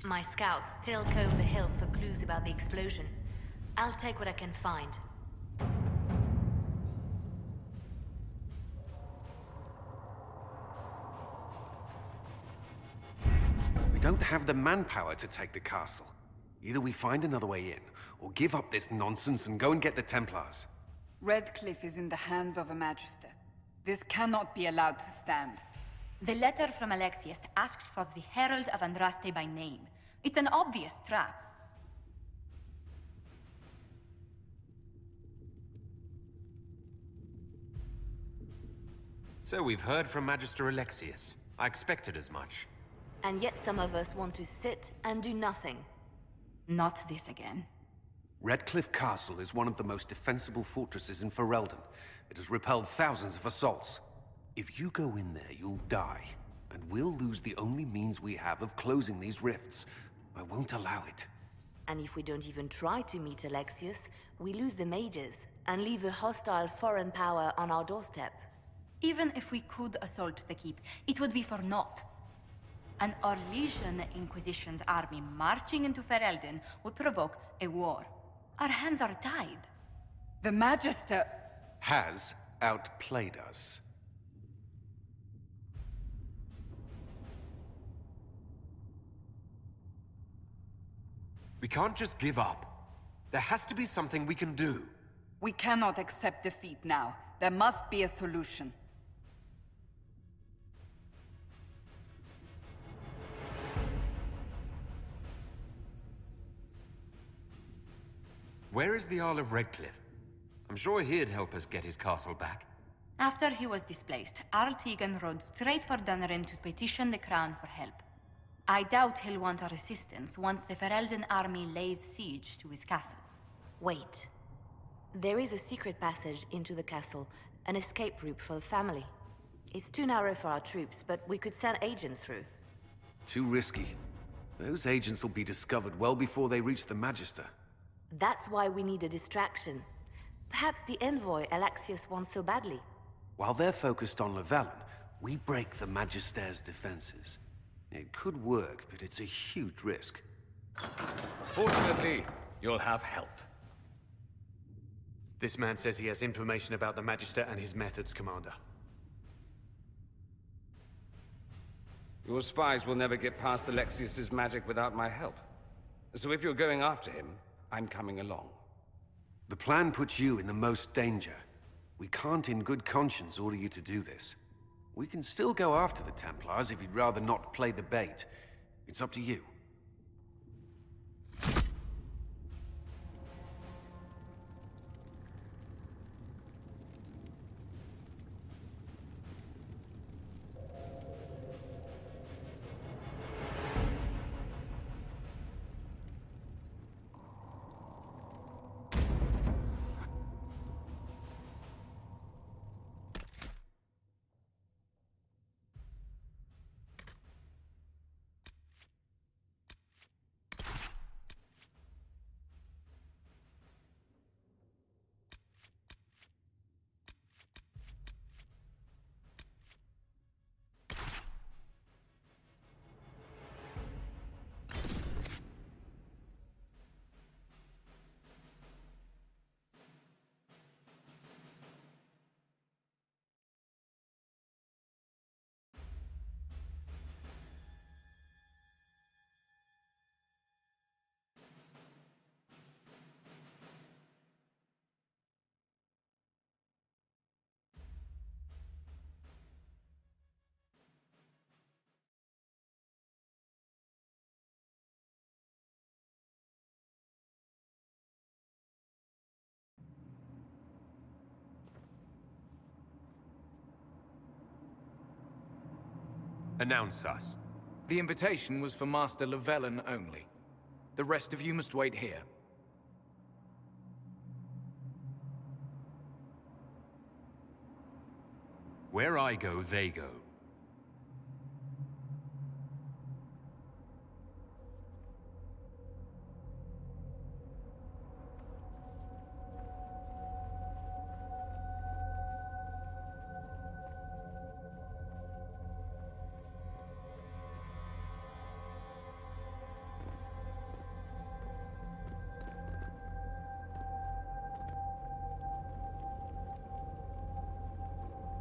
My scouts still comb the hills for clues about the explosion. I'll take what I can find. We don't have the manpower to take the castle. Either we find another way in, or give up this nonsense and go and get the Templars. Redcliffe is in the hands of a Magister. This cannot be allowed to stand. The letter from Alexius asked for the Herald of Andraste by name. It's an obvious trap. So we've heard from Magister Alexius. I expected as much. And yet some of us want to sit and do nothing. Not this again. Redcliffe Castle is one of the most defensible fortresses in Ferelden. It has repelled thousands of assaults. If you go in there, you'll die. And we'll lose the only means we have of closing these rifts. I won't allow it. And if we don't even try to meet Alexius, we lose the mages and leave a hostile foreign power on our doorstep. Even if we could assault the keep, it would be for naught. An Orlesian Inquisition's army marching into Ferelden would provoke a war. Our hands are tied. The Magister... has outplayed us. We can't just give up. There has to be something we can do. We cannot accept defeat now. There must be a solution. Where is the Jarl of Redcliffe? I'm sure he'd help us get his castle back. After he was displaced, Arl Tegan rode straight for Dunrim to petition the Crown for help. I doubt he'll want our assistance once the Ferelden army lays siege to his castle. Wait. There is a secret passage into the castle, an escape route for the family. It's too narrow for our troops, but we could send agents through. Too risky. Those agents will be discovered well before they reach the Magister. That's why we need a distraction. Perhaps the envoy Alexius wants so badly. While they're focused on Llewellyn, we break the Magister's defenses. It could work, but it's a huge risk. Fortunately, you'll have help. This man says he has information about the Magister and his methods, Commander. Your spies will never get past Alexius's magic without my help. So if you're going after him, I'm coming along. The plan puts you in the most danger. We can't in good conscience order you to do this. We can still go after the Templars if you'd rather not play the bait. It's up to you. Announce us. The invitation was for Master Llewellyn only. The rest of you must wait here. Where I go, they go.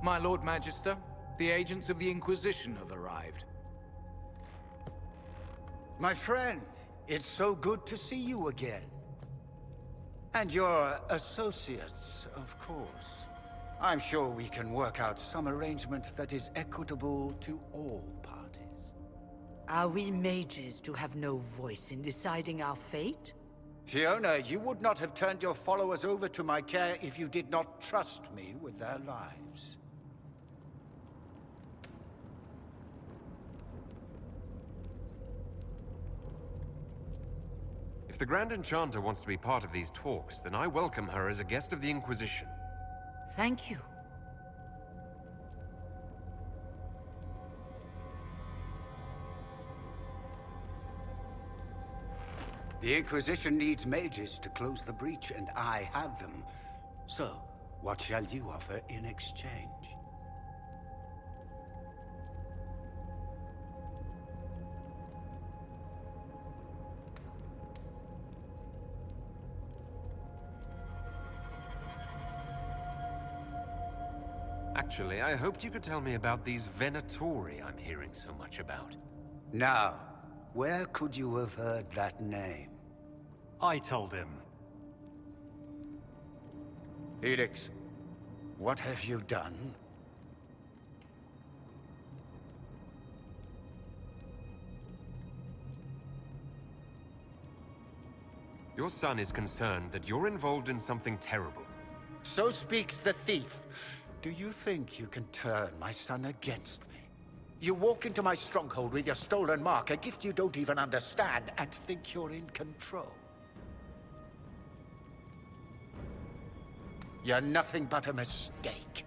My Lord Magister, the agents of the Inquisition have arrived. My friend, it's so good to see you again. And your associates, of course. I'm sure we can work out some arrangement that is equitable to all parties. Are we mages to have no voice in deciding our fate? Fiona, you would not have turned your followers over to my care if you did not trust me with their lives. If the Grand Enchanter wants to be part of these talks, then I welcome her as a guest of the Inquisition. Thank you. The Inquisition needs mages to close the breach, and I have them. So, what shall you offer in exchange? Actually, I hoped you could tell me about these Venatori I'm hearing so much about. Now, where could you have heard that name? I told him. Felix, what have you done? Your son is concerned that you're involved in something terrible. So speaks the thief. Do you think you can turn my son against me? You walk into my stronghold with your stolen mark, a gift you don't even understand, and think you're in control. You're nothing but a mistake.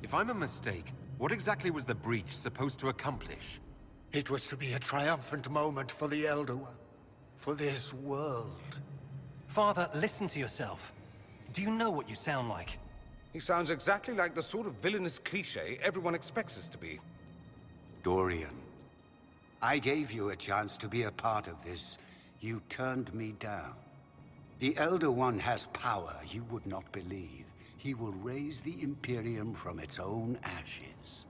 If I'm a mistake, what exactly was the breach supposed to accomplish? It was to be a triumphant moment for the Elder One, for this world. Father, listen to yourself. Do you know what you sound like? He sounds exactly like the sort of villainous cliché everyone expects us to be. Dorian, I gave you a chance to be a part of this. You turned me down. The Elder One has power you would not believe. He will raise the Imperium from its own ashes.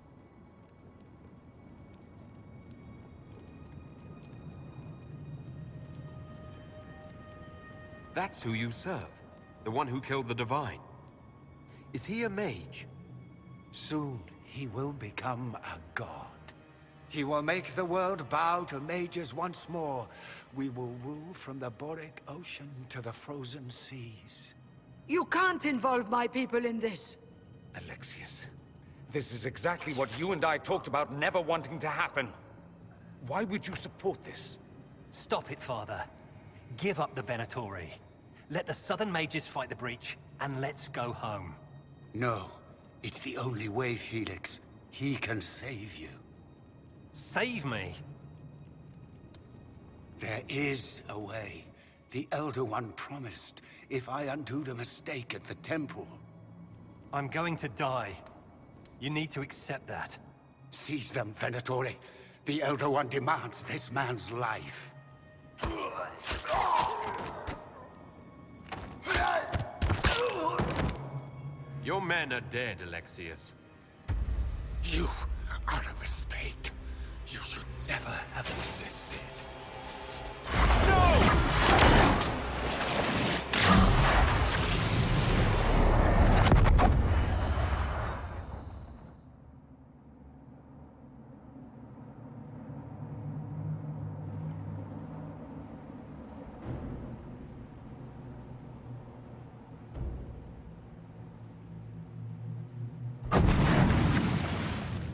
That's who you serve. The one who killed the Divine. Is he a mage? Soon, he will become a god. He will make the world bow to mages once more. We will rule from the Boric Ocean to the frozen seas. You can't involve my people in this. Alexius, this is exactly what you and I talked about never wanting to happen. Why would you support this? Stop it, Father. Give up the Venatori. Let the Southern Mages fight the breach, and let's go home. No, it's the only way, Felix. He can save you. Save me? There is a way. The Elder One promised, if I undo the mistake at the temple. I'm going to die. You need to accept that. Seize them, Venatori. The Elder One demands this man's life. Your men are dead, Alexius. You are a mistake. You should never have existed.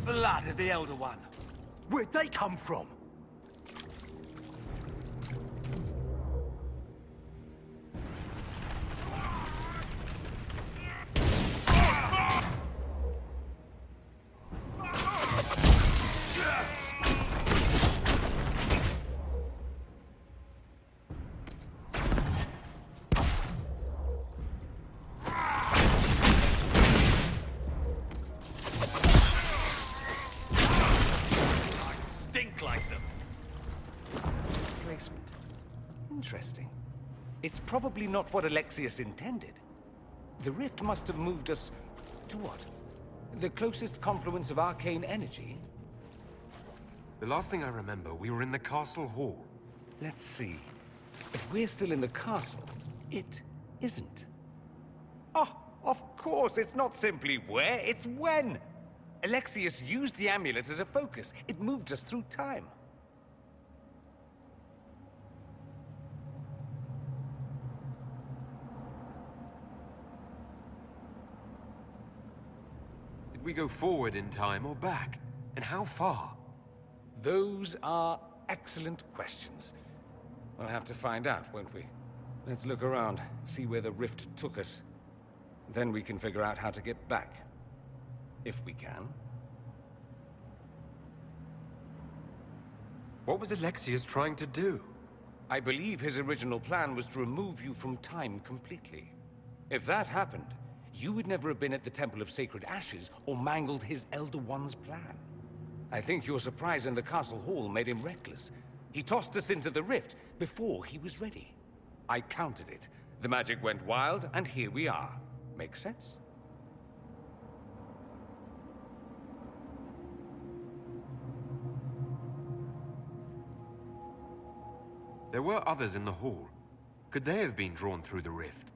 Blood of the Elder One. Where'd they come from? Stink like them. Interesting. It's probably not what Alexius intended. The rift must have moved us to what? The closest confluence of arcane energy? The last thing I remember, we were in the castle hall. Let's see. If we're still in the castle, it isn't. Oh, of course, it's not simply where, it's when! Alexius used the amulet as a focus. It moved us through time. Did we go forward in time or back? And how far? Those are excellent questions. We'll have to find out, won't we? Let's look around, see where the rift took us. Then we can figure out how to get back. If we can. What was Alexius trying to do? I believe his original plan was to remove you from time completely. If that happened, you would never have been at the Temple of Sacred Ashes or mangled his Elder One's plan. I think your surprise in the castle hall made him reckless. He tossed us into the rift before he was ready. I counted it. The magic went wild, and here we are. Make sense? There were others in the hall. Could they have been drawn through the rift?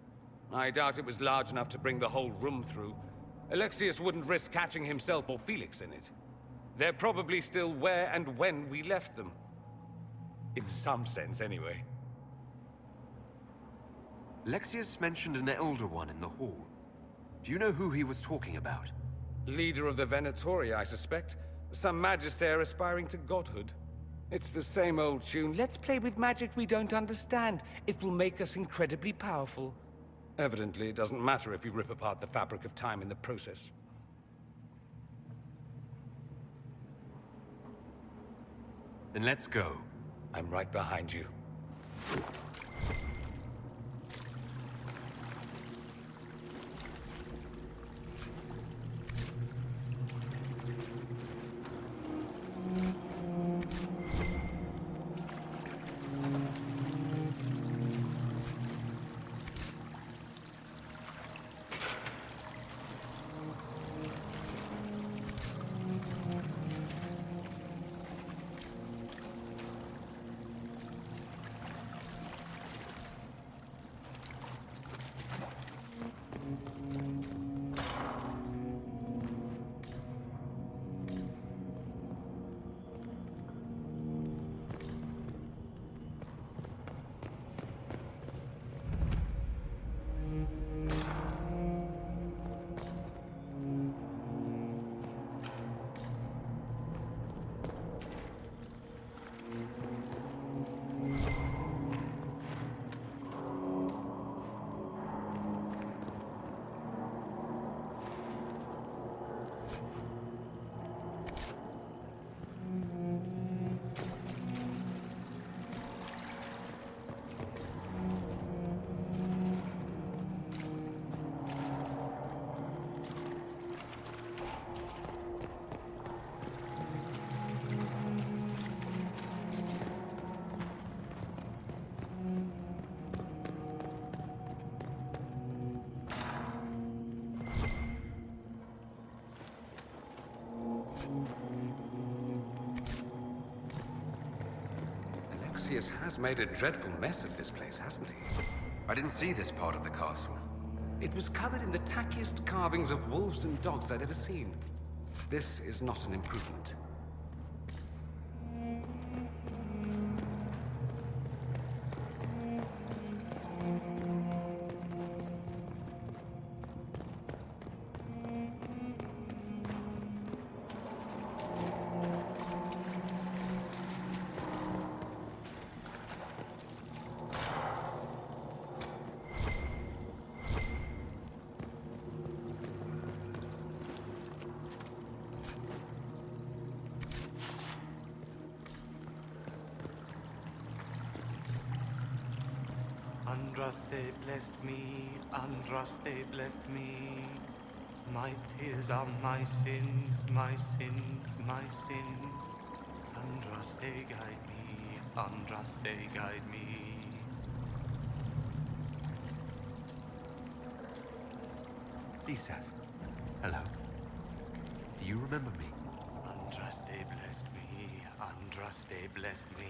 I doubt it was large enough to bring the whole room through. Alexius wouldn't risk catching himself or Felix in it. They're probably still where and when we left them. In some sense, anyway. Alexius mentioned an Elder One in the hall. Do you know who he was talking about? Leader of the Venatori, I suspect. Some magister aspiring to godhood. It's the same old tune. Let's play with magic we don't understand. It will make us incredibly powerful. Evidently, it doesn't matter if we rip apart the fabric of time in the process. Then let's go. I'm right behind you. Alexius has made a dreadful mess of this place, hasn't he? I didn't see this part of the castle. It was covered in the tackiest carvings of wolves and dogs I'd ever seen. This is not an improvement. Andraste blessed me, Andraste blessed me. My tears are my sins, my sins, my sins. Andraste guide me, Andraste guide me. Lisas, hello. Do you remember me? Andraste blessed me, Andraste blessed me.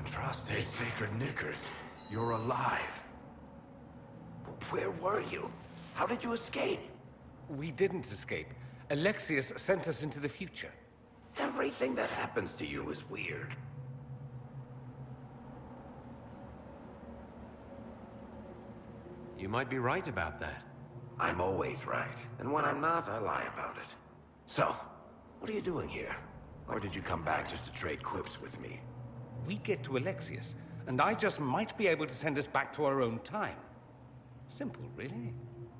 Andraste Sacred Knickers, you're alive. Where were you? How did you escape? We didn't escape. Alexius sent us into the future. Everything that happens to you is weird. You might be right about that. I'm always right, and when I'm not, I lie about it. So, what are you doing here? Or did you come back just to trade quips with me? We get to Alexius, and I just might be able to send us back to our own time. Simple, really.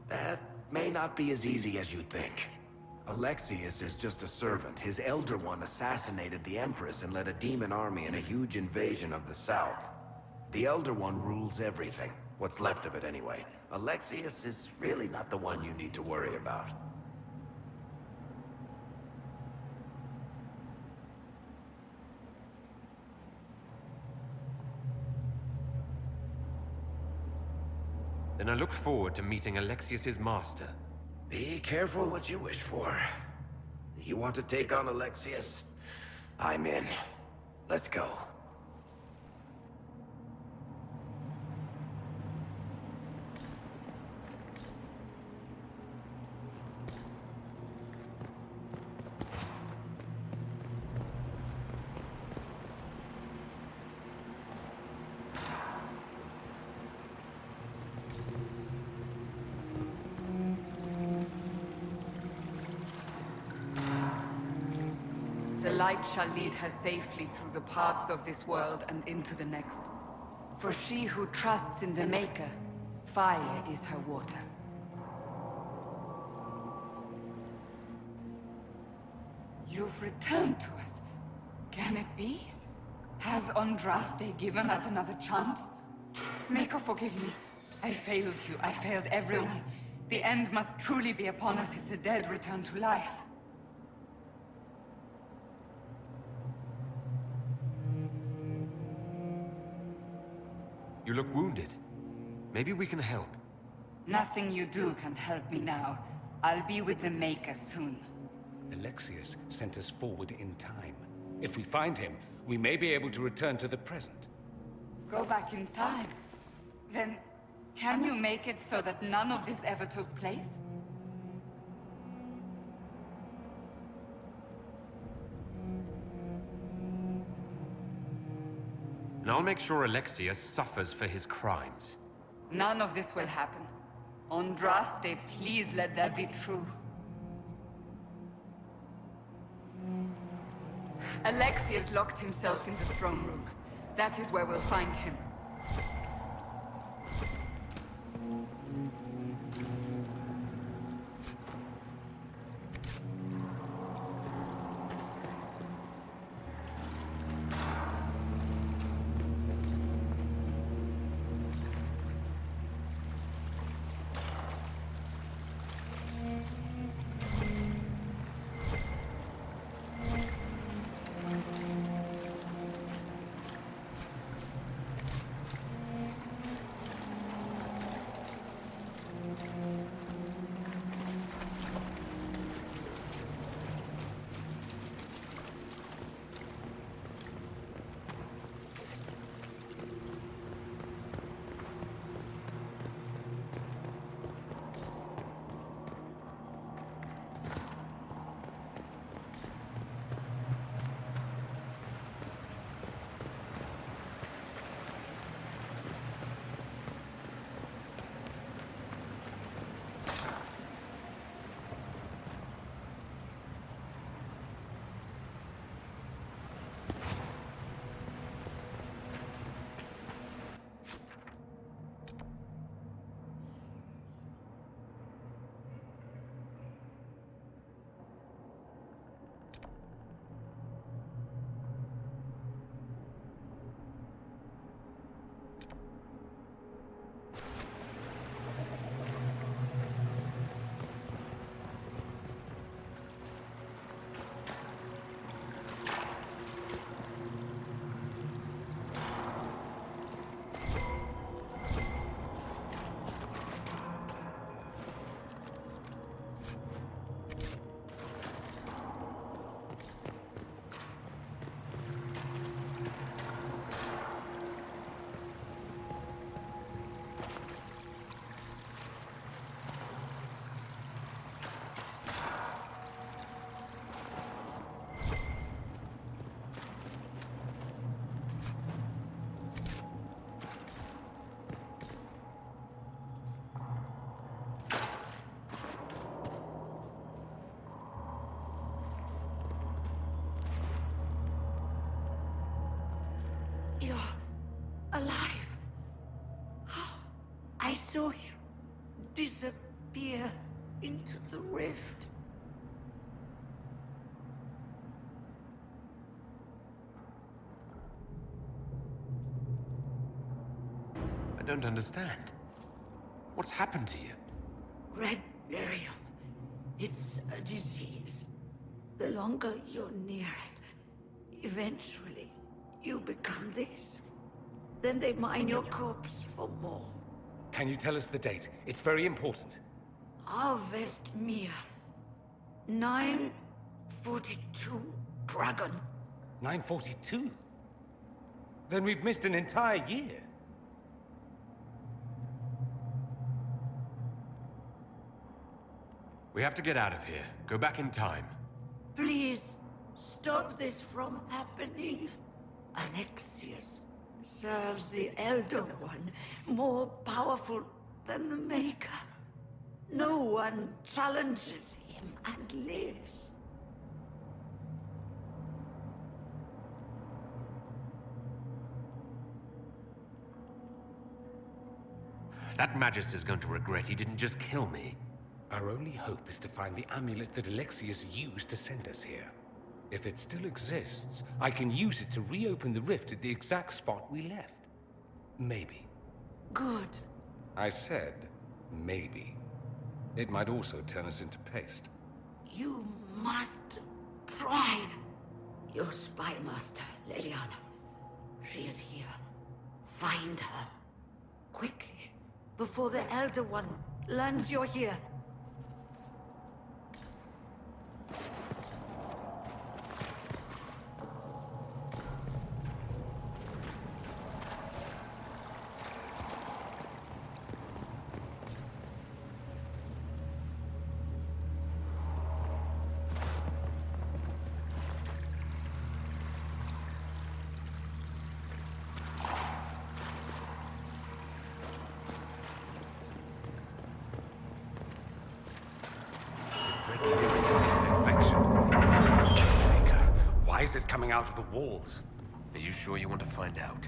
That may not be as easy as you think. Alexius is just a servant. His Elder One assassinated the Empress and led a demon army in a huge invasion of the South. The Elder One rules everything. What's left of it, anyway. Alexius is really not the one you need to worry about. Then I look forward to meeting Alexius's master. Be careful what you wish for. You want to take on Alexius? I'm in. Let's go. The light shall lead her safely through the paths of this world and into the next. For she who trusts in the Maker, fire is her water. You've returned to us. Can it be? Has Andraste given us another chance? Maker, forgive me. I failed you. I failed everyone. The end must truly be upon us if the dead return to life. You look wounded. Maybe we can help. Nothing you do can help me now. I'll be with the Maker soon. Alexius sent us forward in time. If we find him, we may be able to return to the present. Go back in time? Then, can you make it so that none of this ever took place? I'll make sure Alexius suffers for his crimes. None of this will happen. Andraste, please let that be true. Alexius locked himself in the throne room. That is where we'll find him. You're alive. I saw you disappear into the rift. I don't understand. What's happened to you? Red Lyrium. It's a disease. The longer you're near it, eventually you become this. Then they mine your corpse for more. Can you tell us the date? It's very important. Harvest Mir. 942 Dragon. 942? Then we've missed an entire year. We have to get out of here. Go back in time. Please, stop this from happening. Alexius serves the Elder One, more powerful than the Maker. No one challenges him and lives. That Magister's going to regret he didn't just kill me. Our only hope is to find the amulet that Alexius used to send us here. If it still exists, I can use it to reopen the rift at the exact spot we left. Maybe. Good. I said, maybe. It might also turn us into paste. You must try. Your spy master, Leliana. She is here. Find her. Quickly. Before the Elder One learns you're here. is it coming out of the walls? Are you sure you want to find out?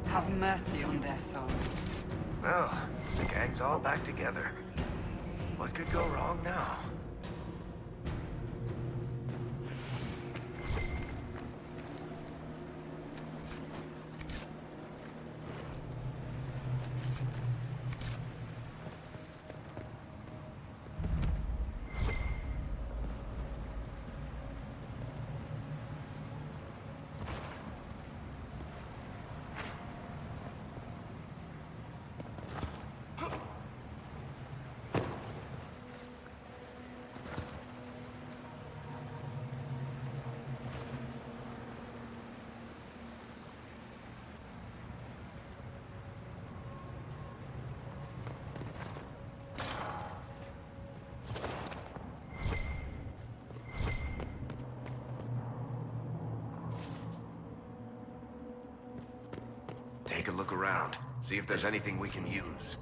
Have mercy on their souls. Well, the gang's all back together. What could go wrong now? Take a look around. See if there's anything we can use.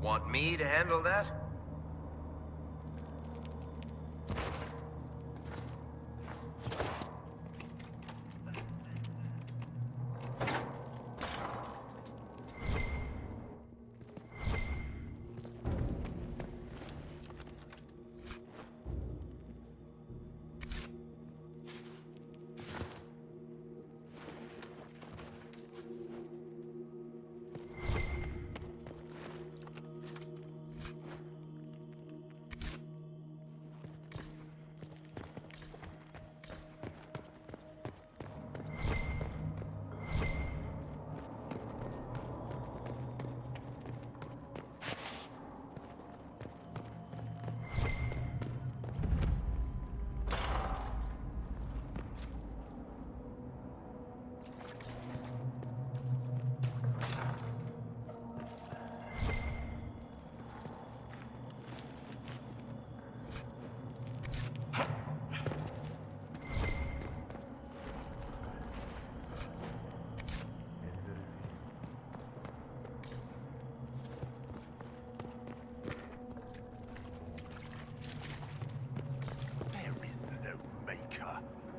Want me to handle that?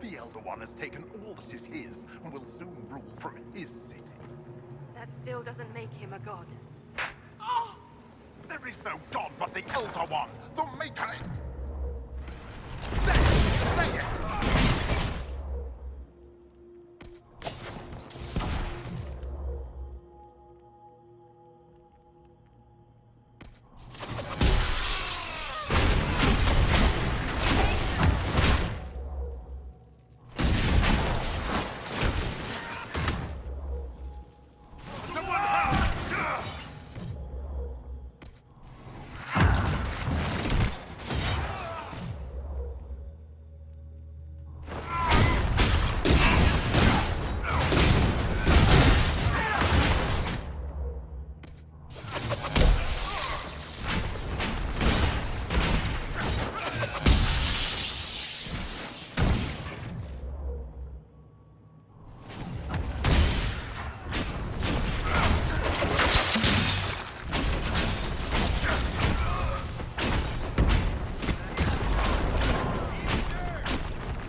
The Elder One has taken all that is his, and will soon rule from his city. That still doesn't make him a god. There is no god but the Elder One, the Maker! Say it!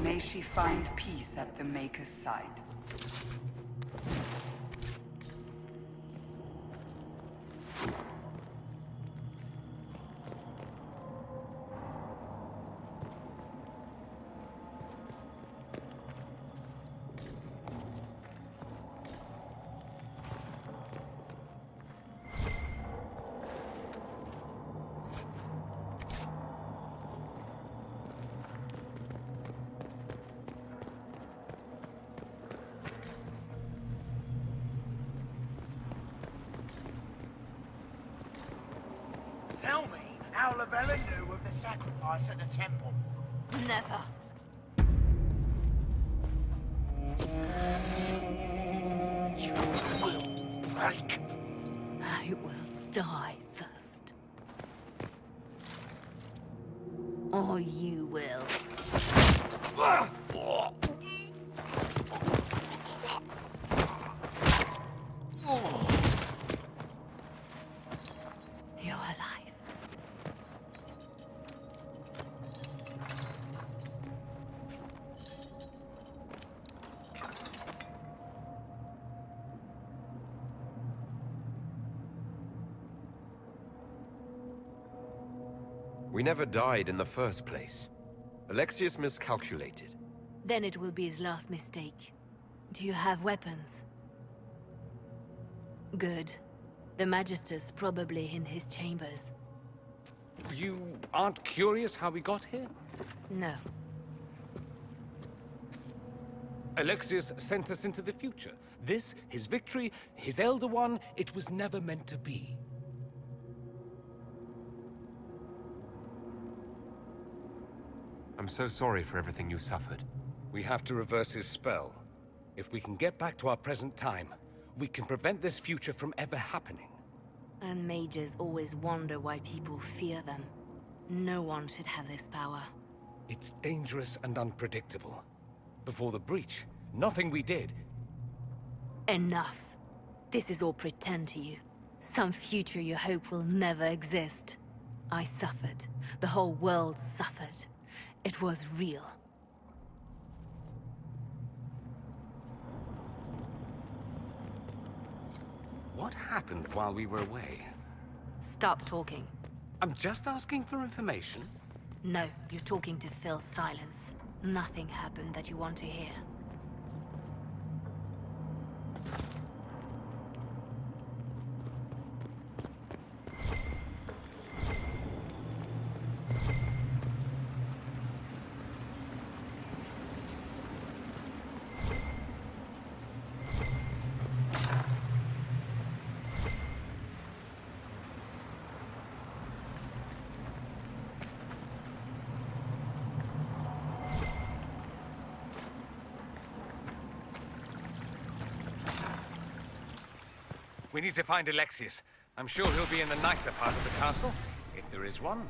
May she find peace at the Maker's side. Tell me how Lavella knew of the sacrifice at the temple. Never. You will break. I will die first. Or you will. You're alive. We never died in the first place. Alexius miscalculated. Then it will be his last mistake. Do you have weapons? Good. The Magister's probably in his chambers. You aren't curious how we got here? No. Alexius sent us into the future. This, his victory, his Elder One, it was never meant to be. I'm so sorry for everything you suffered. We have to reverse his spell. If we can get back to our present time, we can prevent this future from ever happening. And mages always wonder why people fear them. No one should have this power. It's dangerous and unpredictable. Before the breach, nothing we did. Enough. This is all pretend to you. Some future you hope will never exist. I suffered. The whole world suffered. It was real. What happened while we were away? Stop talking. I'm just asking for information. No, you're talking to fill silence. Nothing happened that you want to hear. We need to find Alexius. I'm sure he'll be in the nicer part of the castle, if there is one.